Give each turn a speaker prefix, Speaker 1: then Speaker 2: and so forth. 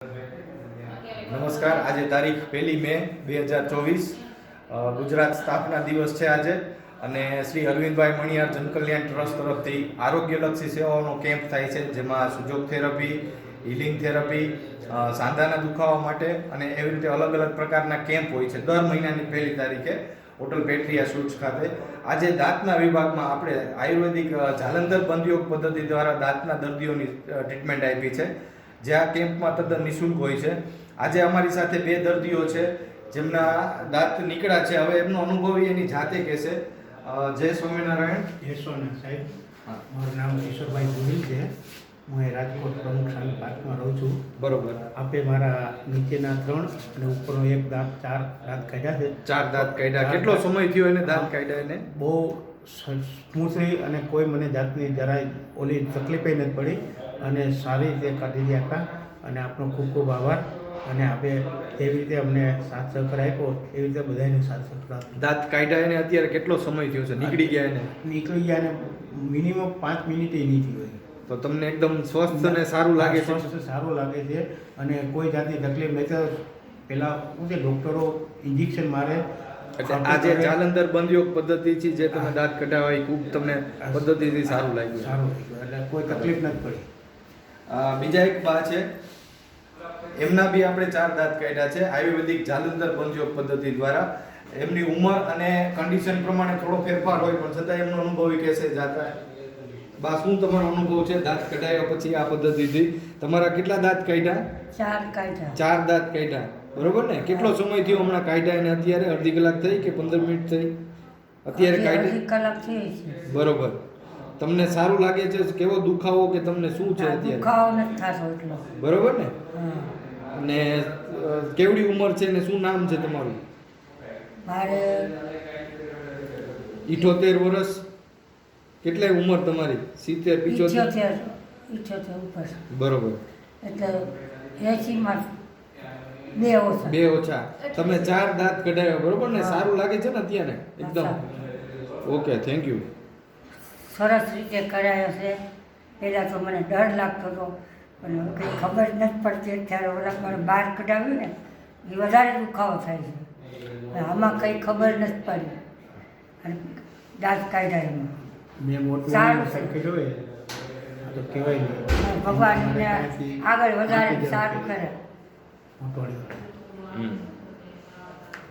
Speaker 1: નમસ્કાર. આજે તારીખ 1 મે 2024 ગુજરાત સ્થાપના દિવસ છે આજે, અને શ્રી અરવિંદભાઈ મણિયાર જનકલ્યાણ ટ્રસ્ટ તરફથી આરોગ્યલક્ષી સેવાઓનો કેમ્પ થાય છે, જેમાં સુજોગ થેરપી, હિલિંગ થેરપી, સાંધાના દુખાવા માટે અને એવી રીતે અલગ અલગ પ્રકારના કેમ્પ હોય છે દર મહિનાની 1 તારીખે હોટલ પેટ્રિયા સુચ ખાતે. આજે દાંતના વિભાગમાં આપણે આયુર્વેદિક જાલંધર બંધયોગ પદ્ધતિ દ્વારા દાંતના દર્દીઓની ટ્રીટમેન્ટ આપી છે, જે આ કેમ્પમાં તદ્દન નિઃશુલ્ક હોય છે. આજે અમારી સાથે 2 દર્દીઓ છે જેમના દાંત નીકળ્યા છે. હવે એમનો અનુભવ એની જાતે કહેશે. જય સ્વામિનારાયણ.
Speaker 2: જય સ્વામિનારાયણ સાહેબ. મારું નામ કિશોરભાઈ ગોહિલ છે. હું એ રાજકોટ પ્રમુખ સ્વામી પાર્કમાં રહું છું.
Speaker 1: બરોબર.
Speaker 2: આપે મારા નીચેના 3 અને ઉપરનો 1 દાંત 4 દાંત કાઢ્યા છે.
Speaker 1: 4 દાંત કાઢ્યા. કેટલો સમય થયો એને દાંત કાઢ્યા? એને
Speaker 2: બહુ સ્મૂથલી અને કોઈ મને જાતની જરાય ઓલી તકલીફે નથી પડી અને સારી રીતે કાઢી દીધા. અને આપનો ખૂબ ખૂબ આભાર. અને આપણે એવી રીતે અમને સાથ સહકાર આપ્યો, એવી રીતે બધાને સાથ સહકાર આપ્યો.
Speaker 1: દાંત કાઢ્યા એને અત્યારે કેટલો સમય થયો છે? નીકળી ગયા એને?
Speaker 2: નીકળી ગયા અને મિનિમમ 5 મિનિટે નહીં થયું હોય.
Speaker 1: તો તમને એકદમ સ્વસ્થ અને સારું લાગે છે?
Speaker 2: સ્વસ્થ સારું લાગે છે અને કોઈ જાતની તકલીફ નહીં. તો પહેલાં શું છે, ડૉક્ટરો ઇન્જેક્શન મારે.
Speaker 1: એટલે આ જે જાલંધર બંધયોગ પદ્ધતિ છે, જે તમે દાંત કઢાવવા, એ ખૂબ તમને પદ્ધતિથી સારું લાગ્યું?
Speaker 2: સારું લાગ્યું, એટલે કોઈ તકલીફ નથી પડી.
Speaker 1: બીજા એક બા છે, એમના બી આપણે 4 દાંત કાઢ્યા છે આયુર્વેદિક જાલંધર બંધયોગ પદ્ધતિ દ્વારા. એમની ઉંમર અને કન્ડિશન પ્રમાણે થોડો ફેરફાર હોય, પણ છતાં એમનો અનુભવ એ કહેશે જાતા. બા, શું તમારો અનુભવ છે દાંત કઢાયા પછી આ પદ્ધતિથી? તમારા કેટલા દાંત કાઢ્યા?
Speaker 3: 4 કાઢ્યા.
Speaker 1: 4 દાંત કાઢ્યા, બરોબર ને? કેટલો સમય થયો હમણાં કાઢ્યા એને? અત્યારે અડધી કલાક થઈ કે 15 મિનિટ થઈ? અત્યારે કાઢી?
Speaker 3: અડધી કલાક થઈ છે.
Speaker 1: બરોબર. તમને સારું લાગે છે? કેવો દુખાવો કે તમને શું છે અત્યારે?
Speaker 3: દુખાવો નથી થતો એટલો.
Speaker 1: બરોબર ને?
Speaker 3: હા.
Speaker 1: અને કેવડી ઉંમર છે ને શું નામ છે તમારું?
Speaker 3: મારે
Speaker 1: 78 વર્ષ. કેટલાય ઉંમર તમારી? 70 75?
Speaker 3: 78 ઉપર.
Speaker 1: બરોબર.
Speaker 3: એટલે 80 માં 2 ઓછા.
Speaker 1: 2 ઓછા. તમે 4 દાંત કઢાવ્યા, બરોબર ને? સારું લાગે છે ને અત્યારે? એકદમ ઓકે. Thank you.
Speaker 3: સરસ રીતે કરાયો છે. પહેલાં તો મને ડર લાગતો હતો, પણ કંઈ ખબર નથી પડતી. અત્યારે ઓલા મને બહાર કઢાવ્યું ને, એ વધારે દુખાવો થાય છે. આમાં કંઈ ખબર નથી પડી અને દાંત કાઢ્યા એમાં.
Speaker 2: મેં મોટું
Speaker 3: સારું છે.
Speaker 2: કીધું હોય તો કહેવાય નહીં.
Speaker 3: ભગવાન આગળ વધારે સારું કરે.
Speaker 2: મોટો